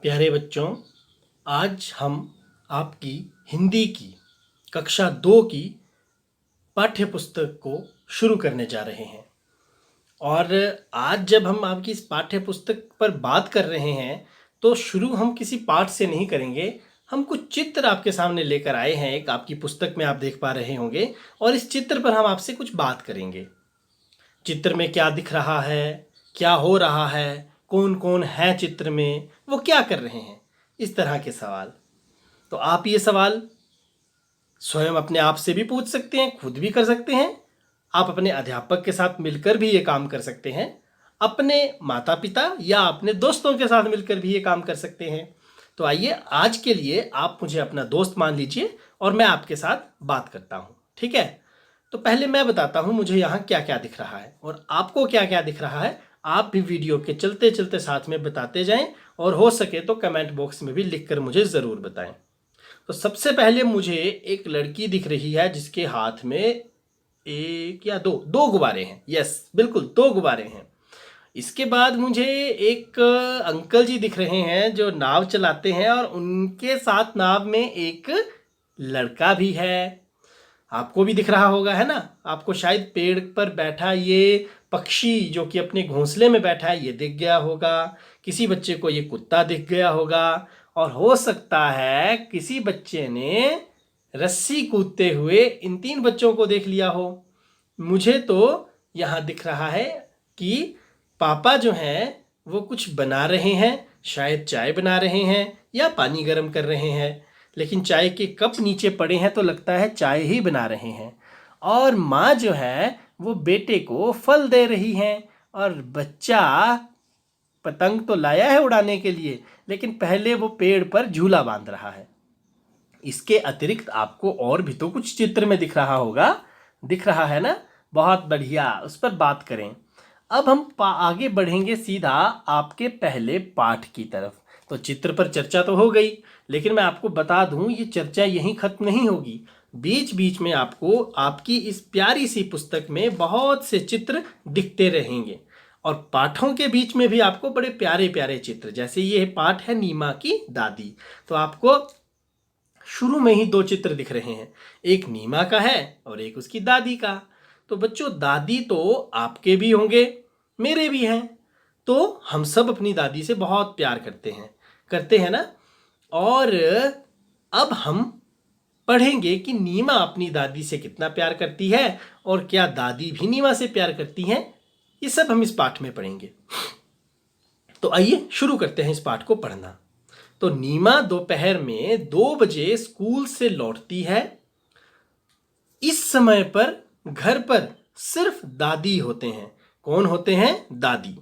प्यारे बच्चों, आज हम आपकी हिंदी की कक्षा 2 की पाठ्य पुस्तक को शुरू करने जा रहे हैं। और आज जब हम आपकी इस पाठ्य पुस्तक पर बात कर रहे हैं तो शुरू हम किसी पाठ से नहीं करेंगे। हम कुछ चित्र आपके सामने लेकर आए हैं, एक आपकी पुस्तक में आप देख पा रहे होंगे, और इस चित्र पर हम आपसे कुछ बात करेंगे। चित्र में क्या दिख रहा है, क्या हो रहा है, कौन कौन है चित्र में, वो क्या कर रहे हैं, इस तरह के सवाल। तो आप ये सवाल स्वयं अपने आप से भी पूछ सकते हैं, खुद भी कर सकते हैं। आप अपने अध्यापक के साथ मिलकर भी ये काम कर सकते हैं, अपने माता पिता या अपने दोस्तों के साथ मिलकर भी ये काम कर सकते हैं। तो आइए, आज के लिए आप मुझे अपना दोस्त मान लीजिए और मैं आपके साथ बात करता हूँ, ठीक है। तो पहले मैं बताता हूँ मुझे यहाँ क्या क्या दिख रहा है और आपको क्या क्या दिख रहा है। आप भी वीडियो के चलते चलते साथ में बताते जाएं, और हो सके तो कमेंट बॉक्स में भी लिखकर मुझे ज़रूर बताएं। तो सबसे पहले मुझे एक लड़की दिख रही है जिसके हाथ में एक या दो गुब्बारे हैं। यस, बिल्कुल 2 गुब्बारे हैं। इसके बाद मुझे एक अंकल जी दिख रहे हैं जो नाव चलाते हैं, और उनके साथ नाव में एक लड़का भी है। आपको भी दिख रहा होगा, है ना। आपको शायद पेड़ पर बैठा ये पक्षी जो कि अपने घोंसले में बैठा है ये दिख गया होगा। किसी बच्चे को ये कुत्ता दिख गया होगा, और हो सकता है किसी बच्चे ने रस्सी कूदते हुए इन 3 बच्चों को देख लिया हो। मुझे तो यहाँ दिख रहा है कि पापा जो हैं वो कुछ बना रहे हैं, शायद चाय बना रहे हैं या पानी गर्म कर रहे हैं। लेकिन चाय के कप नीचे पड़े हैं तो लगता है चाय ही बना रहे हैं। और माँ जो है वो बेटे को फल दे रही हैं, और बच्चा पतंग तो लाया है उड़ाने के लिए, लेकिन पहले वो पेड़ पर झूला बांध रहा है। इसके अतिरिक्त आपको और भी तो कुछ चित्र में दिख रहा होगा, दिख रहा है ना। बहुत बढ़िया, उस पर बात करें। अब हम आगे बढ़ेंगे सीधा आपके पहले पाठ की तरफ। तो चित्र पर चर्चा तो हो गई, लेकिन मैं आपको बता दूं ये चर्चा यहीं खत्म नहीं होगी। बीच बीच में आपको आपकी इस प्यारी सी पुस्तक में बहुत से चित्र दिखते रहेंगे, और पाठों के बीच में भी आपको बड़े प्यारे प्यारे चित्र, जैसे ये पाठ है नीमा की दादी। तो आपको शुरू में ही 2 चित्र दिख रहे हैं, एक नीमा का है और एक उसकी दादी का। तो बच्चों, दादी तो आपके भी होंगे, मेरे भी हैं। तो हम सब अपनी दादी से बहुत प्यार करते हैं ना। और अब हम पढ़ेंगे कि नीमा अपनी दादी से कितना प्यार करती है, और क्या दादी भी नीमा से प्यार करती हैं। ये सब हम इस पाठ में पढ़ेंगे। तो आइए शुरू करते हैं इस पाठ को पढ़ना। तो नीमा दोपहर में 2 बजे स्कूल से लौटती है। इस समय पर घर पर सिर्फ दादी होते हैं। कौन होते हैं? दादी।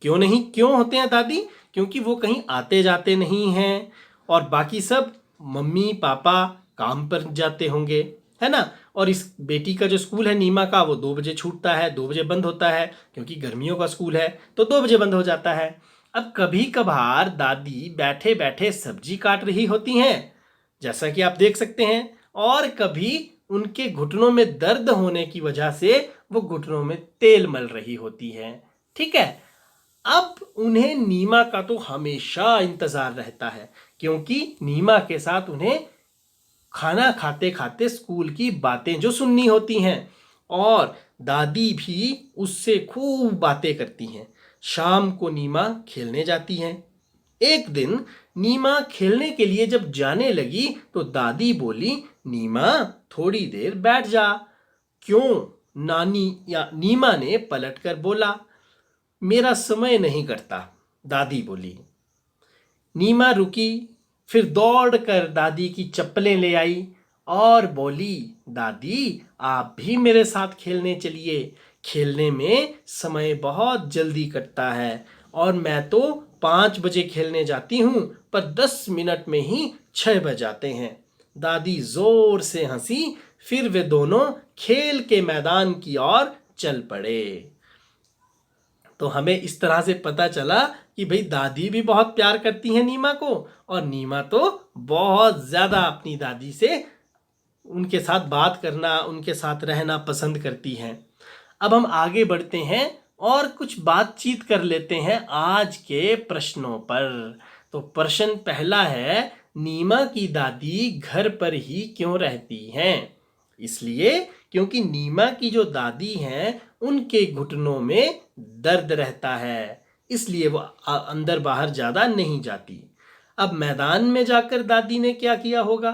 क्यों होते हैं दादी? क्योंकि वो कहीं आते जाते नहीं हैं, और बाकी सब मम्मी पापा काम पर जाते होंगे, है ना। और इस बेटी का जो स्कूल है नीमा का, वो 2 बजे छूटता है, 2 बजे बंद होता है, क्योंकि गर्मियों का स्कूल है तो 2 बजे बंद हो जाता है। अब कभी कभार दादी बैठे बैठे सब्जी काट रही होती हैं, जैसा कि आप देख सकते हैं, और कभी उनके घुटनों में दर्द होने की वजह से वो घुटनों में तेल मल रही होती है, ठीक है। अब उन्हें नीमा का तो हमेशा इंतजार रहता है, क्योंकि नीमा के साथ उन्हें खाना खाते खाते स्कूल की बातें जो सुननी होती हैं, और दादी भी उससे खूब बातें करती हैं। शाम को नीमा खेलने जाती हैं। एक दिन नीमा खेलने के लिए जब जाने लगी तो दादी बोली, नीमा थोड़ी देर बैठ जा। क्यों? नानी या नीमा ने पलटकर बोला, मेरा समय नहीं कटता, दादी बोली। नीमा रुकी, फिर दौड़कर दादी की चप्पलें ले आई और बोली, दादी आप भी मेरे साथ खेलने चलिए। खेलने में समय बहुत जल्दी कटता है, और मैं तो 5 बजे खेलने जाती हूँ, पर 10 मिनट में ही 6 बज जाते हैं। दादी जोर से हंसी, फिर वे दोनों खेल के मैदान की ओर चल पड़े। तो हमें इस तरह से पता चला कि भाई दादी भी बहुत प्यार करती हैं नीमा को, और नीमा तो बहुत ज़्यादा अपनी दादी से उनके साथ बात करना, उनके साथ रहना पसंद करती हैं। अब हम आगे बढ़ते हैं और कुछ बातचीत कर लेते हैं आज के प्रश्नों पर। तो प्रश्न पहला है, नीमा की दादी घर पर ही क्यों रहती हैं? इसलिए क्योंकि नीमा की जो दादी हैं उनके घुटनों में दर्द रहता है, इसलिए वो अंदर बाहर ज़्यादा नहीं जाती। अब मैदान में जाकर दादी ने क्या किया होगा?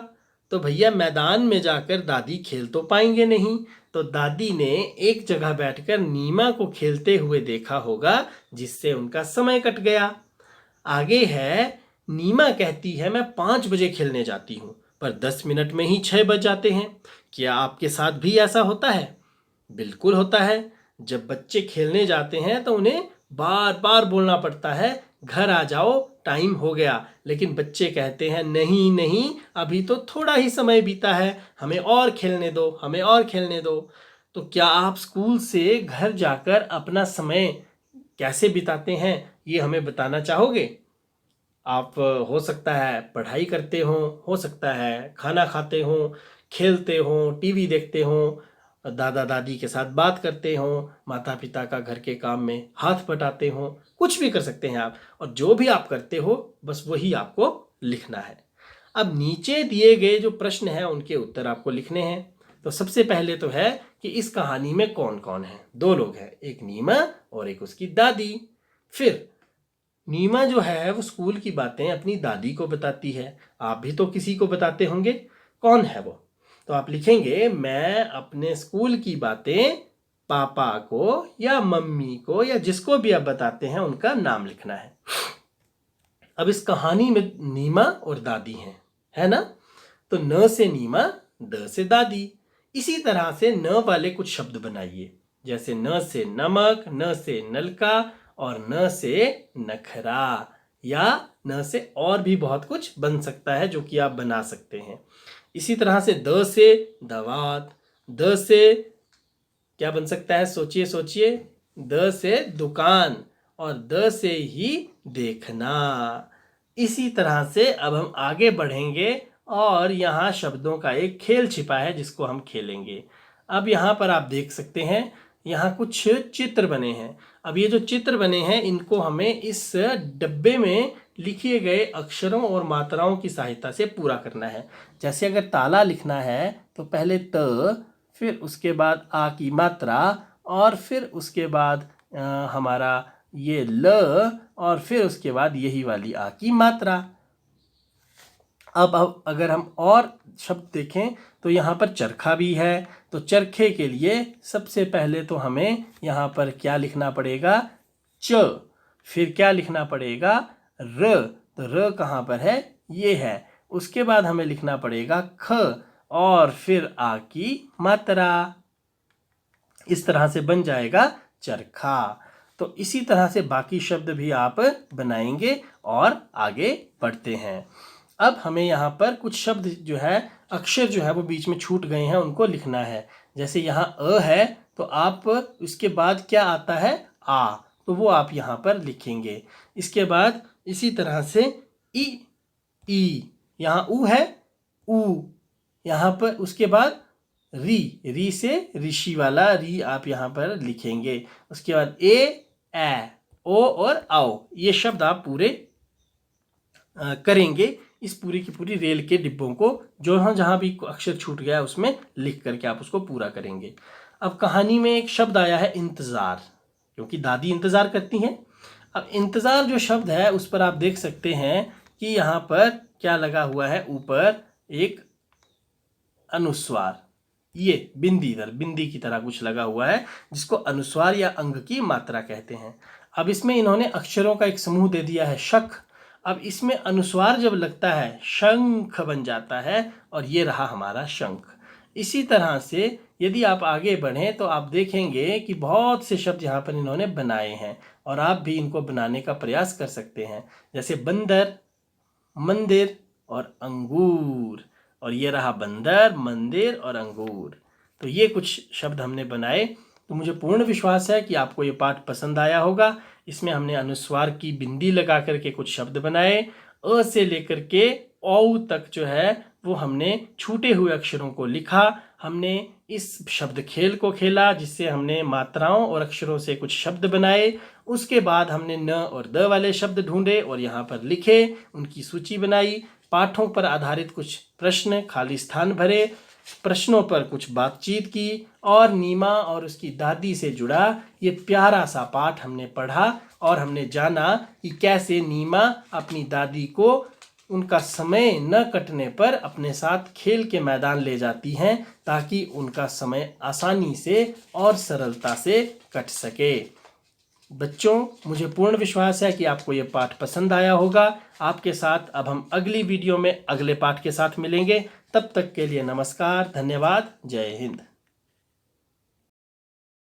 तो भैया मैदान में जाकर दादी खेल तो पाएंगे नहीं, तो दादी ने एक जगह बैठकर नीमा को खेलते हुए देखा होगा, जिससे उनका समय कट गया। आगे है, नीमा कहती है मैं 5 बजे खेलने जाती हूँ, पर 10 मिनट में ही 6 बज जाते हैं। क्या आपके साथ भी ऐसा होता है? बिल्कुल होता है। जब बच्चे खेलने जाते हैं तो उन्हें बार बार बोलना पड़ता है, घर आ जाओ, टाइम हो गया, लेकिन बच्चे कहते हैं नहीं नहीं, अभी तो थोड़ा ही समय बीता है, हमें और खेलने दो, हमें और खेलने दो। तो क्या आप स्कूल से घर जाकर अपना समय कैसे बिताते हैं, ये हमें बताना चाहोगे? आप हो सकता है पढ़ाई करते हो सकता है खाना खाते हो, खेलते हो, टीवी देखते हो, दादा दादी के साथ बात करते हो, माता पिता का घर के काम में हाथ बटाते हो, कुछ भी कर सकते हैं आप। और जो भी आप करते हो बस वही आपको लिखना है। अब नीचे दिए गए जो प्रश्न हैं उनके उत्तर आपको लिखने हैं। तो सबसे पहले तो है कि इस कहानी में कौन कौन है? 2 लोग हैं, एक नीमा और एक उसकी दादी। फिर नीमा जो है वो स्कूल की बातें अपनी दादी को बताती है। आप भी तो किसी को बताते होंगे, कौन है वो? तो आप लिखेंगे, मैं अपने स्कूल की बातें पापा को या मम्मी को या जिसको भी आप बताते हैं उनका नाम लिखना है। अब इस कहानी में नीमा और दादी हैं, है ना? तो न से नीमा, द से दादी। इसी तरह से न वाले कुछ शब्द बनाइए, जैसे न से नमक, न से नलका और न से नखरा, या न से और भी बहुत कुछ बन सकता है जो कि आप बना सकते हैं। इसी तरह से द से दवात, द से क्या बन सकता है? सोचिए सोचिए। द से दुकान और द से ही देखना। इसी तरह से अब हम आगे बढ़ेंगे और यहाँ शब्दों का एक खेल छिपा है जिसको हम खेलेंगे। अब यहाँ पर आप देख सकते हैं, यहाँ कुछ चित्र बने हैं। अब ये जो चित्र बने हैं इनको हमें इस डब्बे में लिखे गए अक्षरों और मात्राओं की सहायता से पूरा करना है। जैसे अगर ताला लिखना है तो पहले त, फिर उसके बाद आ की मात्रा, और फिर उसके बाद हमारा ये ल, और फिर उसके बाद यही वाली आ की मात्रा। अब अगर हम और शब्द देखें तो यहाँ पर चरखा भी है। तो चरखे के लिए सबसे पहले तो हमें यहाँ पर क्या लिखना पड़ेगा? च। फिर क्या लिखना पड़ेगा? र। तो र कहाँ पर है? ये है। उसके बाद हमें लिखना पड़ेगा ख, और फिर आ की मात्रा। इस तरह से बन जाएगा चरखा। तो इसी तरह से बाकी शब्द भी आप बनाएंगे और आगे बढ़ते हैं। अब हमें यहाँ पर कुछ शब्द जो है, अक्षर जो है वो बीच में छूट गए हैं, उनको लिखना है। जैसे यहाँ अ है तो आप उसके बाद क्या आता है? आ, तो वो आप यहाँ पर लिखेंगे। इसके बाद इसी तरह से ई, ई, यहाँ ऊ है, ऊ, यहाँ पर उसके बाद री, री से ऋषि वाला री आप यहाँ पर लिखेंगे। उसके बाद ए, ओ और आओ, ये शब्द आप पूरे करेंगे। इस पूरी की पूरी रेल के डिब्बों को जो जहाँ भी अक्षर छूट गया उसमें लिख करके आप उसको पूरा करेंगे। अब कहानी में एक शब्द आया है इंतज़ार, क्योंकि दादी इंतज़ार करती हैं। अब इंतज़ार जो शब्द है उस पर आप देख सकते हैं कि यहाँ पर क्या लगा हुआ है? ऊपर एक अनुस्वार, ये बिंदी इधर बिंदी की तरह कुछ लगा हुआ है, जिसको अनुस्वार या अंग की मात्रा कहते हैं। अब इसमें इन्होंने अक्षरों का एक समूह दे दिया है, शख। अब इसमें अनुस्वार जब लगता है शंख बन जाता है, और ये रहा हमारा शंख। इसी तरह से यदि आप आगे बढ़ें तो आप देखेंगे कि बहुत से शब्द यहाँ पर इन्होंने बनाए हैं, और आप भी इनको बनाने का प्रयास कर सकते हैं। जैसे बंदर, मंदिर और अंगूर, और ये रहा बंदर, मंदिर और अंगूर। तो ये कुछ शब्द हमने बनाए। तो मुझे पूर्ण विश्वास है कि आपको ये पाठ पसंद आया होगा। इसमें हमने अनुस्वार की बिंदी लगा करके कुछ शब्द बनाए। अ से लेकर के औ तक जो है वो हमने छूटे हुए अक्षरों को लिखा। हमने इस शब्द खेल को खेला, जिससे हमने मात्राओं और अक्षरों से कुछ शब्द बनाए। उसके बाद हमने न और द वाले शब्द ढूंढे और यहाँ पर लिखे, उनकी सूची बनाई। पाठों पर आधारित कुछ प्रश्न खाली स्थान भरे, प्रश्नों पर कुछ बातचीत की और नीमा और उसकी दादी से जुड़ा ये प्यारा सा पाठ हमने पढ़ा और हमने जाना कि कैसे नीमा अपनी दादी को उनका समय न कटने पर अपने साथ खेल के मैदान ले जाती हैं, ताकि उनका समय आसानी से और सरलता से कट सके। बच्चों, मुझे पूर्ण विश्वास है कि आपको ये पाठ पसंद आया होगा। आपके साथ अब हम अगली वीडियो में अगले पाठ के साथ मिलेंगे। तब तक के लिए नमस्कार, धन्यवाद, जय हिंद।